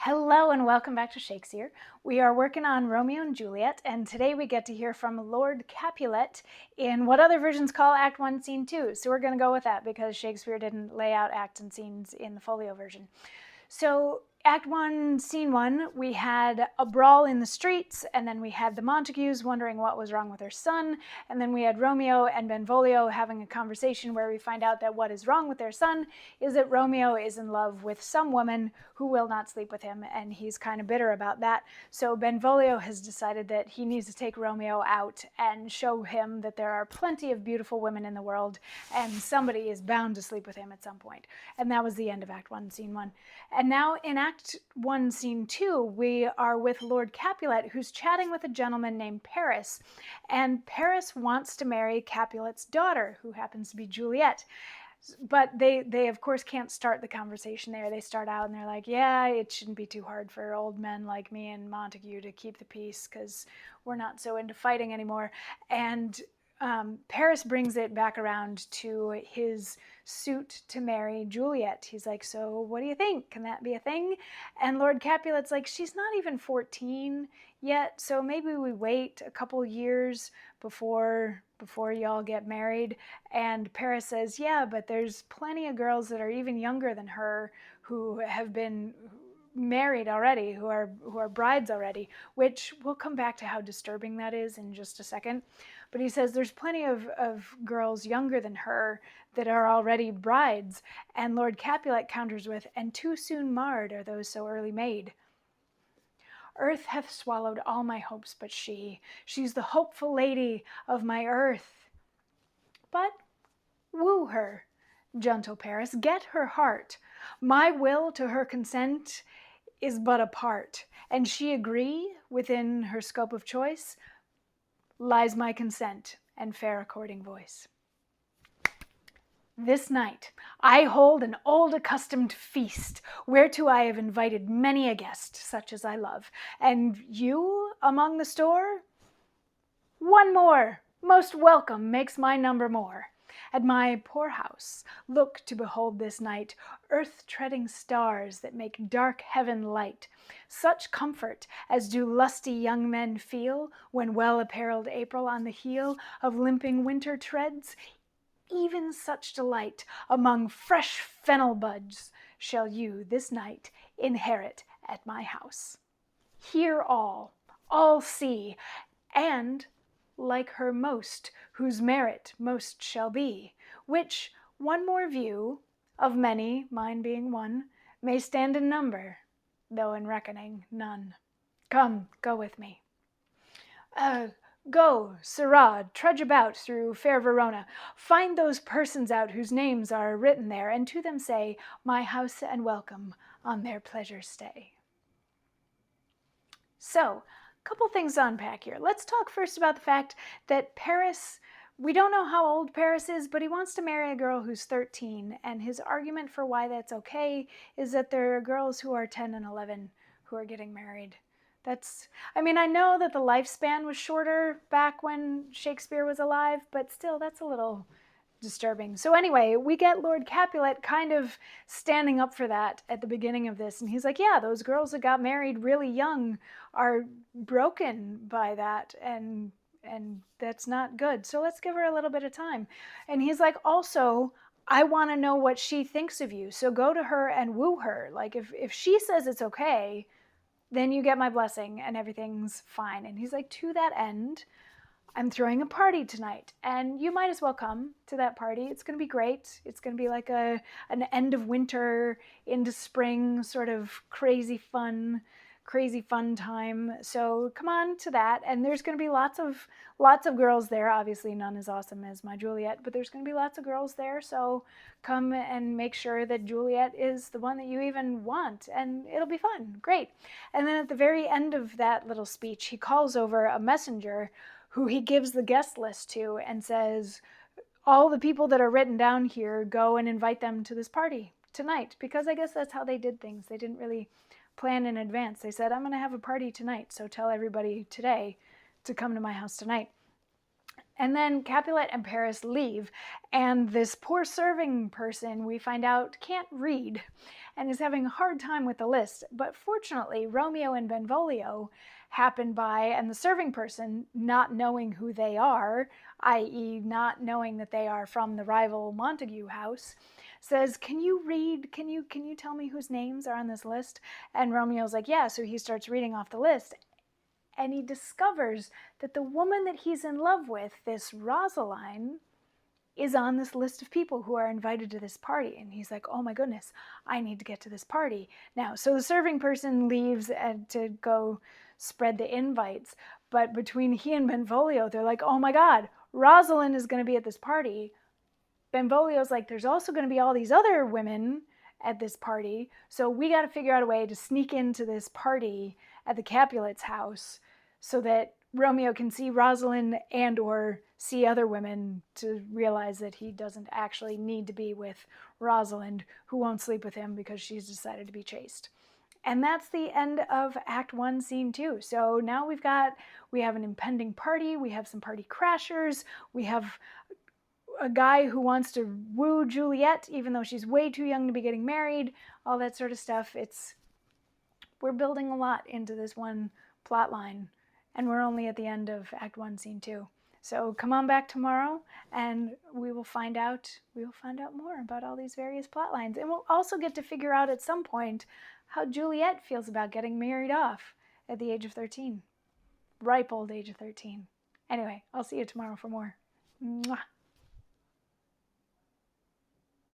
Hello and welcome back to Shakesyear. We are working on Romeo and Juliet, and today we get to hear from Lord Capulet in what other versions call Act 1, Scene 2. So we're going to go with that because Shakespeare didn't lay out acts and scenes in the folio version. So Act 1, Scene 1, we had a brawl in the streets, and then we had the Montagues wondering what was wrong with their son, and then we had Romeo and Benvolio having a conversation where we find out that what is wrong with their son is that Romeo is in love with some woman who will not sleep with him, and he's kind of bitter about that. So Benvolio has decided that he needs to take Romeo out and show him that there are plenty of beautiful women in the world, and somebody is bound to sleep with him at some point. And that was the end of Act 1, Scene 1. And now in Act 1, Scene 2, we are with Lord Capulet, who's chatting with a gentleman named Paris. And Paris wants to marry Capulet's daughter, who happens to be Juliet. But they of course can't start the conversation there. They start out and they're like, yeah, it shouldn't be too hard for old men like me and Montague to keep the peace because we're not so into fighting anymore. And Paris brings it back around to his suit to marry Juliet. He's like, so what do you think? Can that be a thing? And Lord Capulet's like, she's not even 14 yet, so maybe we wait a couple years before y'all get married. And Paris says, yeah, but there's plenty of girls that are even younger than her who have been married already, who are brides already, which we'll come back to how disturbing that is in just a second. But he says there's plenty of girls younger than her that are already brides. And Lord Capulet counters with, and too soon marred are those so early made. Earth hath swallowed all my hopes but she's the hopeful lady of my earth. But woo her, gentle Paris, get her heart. My will to her consent is but a part, and she agree within her scope of choice, lies my consent and fair according voice. This night I hold an old accustomed feast, whereto I have invited many a guest, such as I love. And you among the store? One more, most welcome, makes my number more. At my poor house look to behold this night earth-treading stars that make dark heaven light, such comfort as do lusty young men feel when well-apparelled April on the heel of limping winter treads. Even such delight among fresh fennel buds shall you this night inherit at my house. Hear all see, and like her most, whose merit most shall be, which one more view, of many, mine being one, may stand in number, though in reckoning none. Come, go with me. Go, sirrah, trudge about through fair Verona, find those persons out whose names are written there, and to them say, my house and welcome on their pleasure stay. So, couple things to unpack here. Let's talk first about the fact that Paris, we don't know how old Paris is, but he wants to marry a girl who's 13, and his argument for why that's okay is that there are girls who are 10 and 11 who are getting married. I know that the lifespan was shorter back when Shakespeare was alive, but still, that's a little disturbing. So anyway, we get Lord Capulet kind of standing up for that at the beginning of this, and he's like, yeah, those girls that got married really young are broken by that, and that's not good. So let's give her a little bit of time. And he's like, also, I want to know what she thinks of you, so go to her and woo her. Like, if she says it's okay, then you get my blessing and everything's fine. And he's like, to that end, I'm throwing a party tonight, and you might as well come to that party. It's going to be great. It's going to be like an end of winter into spring sort of crazy fun time. So come on to that, and there's going to be lots of girls there. Obviously none as awesome as my Juliet, but there's going to be lots of girls there. So come and make sure that Juliet is the one that you even want, and it'll be fun. Great. And then at the very end of that little speech, he calls over a messenger who he gives the guest list to and says, all the people that are written down here, go and invite them to this party tonight. Because I guess that's how they did things. They didn't really plan in advance. They said, I'm going to have a party tonight, so tell everybody today to come to my house tonight. And then Capulet and Paris leave, and this poor serving person, we find out, can't read and is having a hard time with the list. But fortunately, Romeo and Benvolio happen by, and the serving person, not knowing who they are, i.e. not knowing that they are from the rival Montague house, says, can you read? Can you tell me whose names are on this list? And Romeo's like, yeah. So he starts reading off the list. And he discovers that the woman that he's in love with, this Rosaline, is on this list of people who are invited to this party. And he's like, oh my goodness, I need to get to this party now. So the serving person leaves to go spread the invites. But between he and Benvolio, they're like, oh my God, Rosalind is going to be at this party. Benvolio's like, there's also going to be all these other women at this party. So we got to figure out a way to sneak into this party at the Capulets' house so that Romeo can see Rosalind and or see other women to realize that he doesn't actually need to be with Rosalind, who won't sleep with him because she's decided to be chaste. And that's the end of Act 1, Scene 2. So now we have an impending party, we have some party crashers, we have a guy who wants to woo Juliet even though she's way too young to be getting married, all that sort of stuff. We're building a lot into this one plot line, and we're only at the end of Act 1, Scene 2. So come on back tomorrow, and we will find out more about all these various plot lines. And we'll also get to figure out at some point how Juliet feels about getting married off at the age of 13. Ripe old age of 13. Anyway, I'll see you tomorrow for more. Mwah.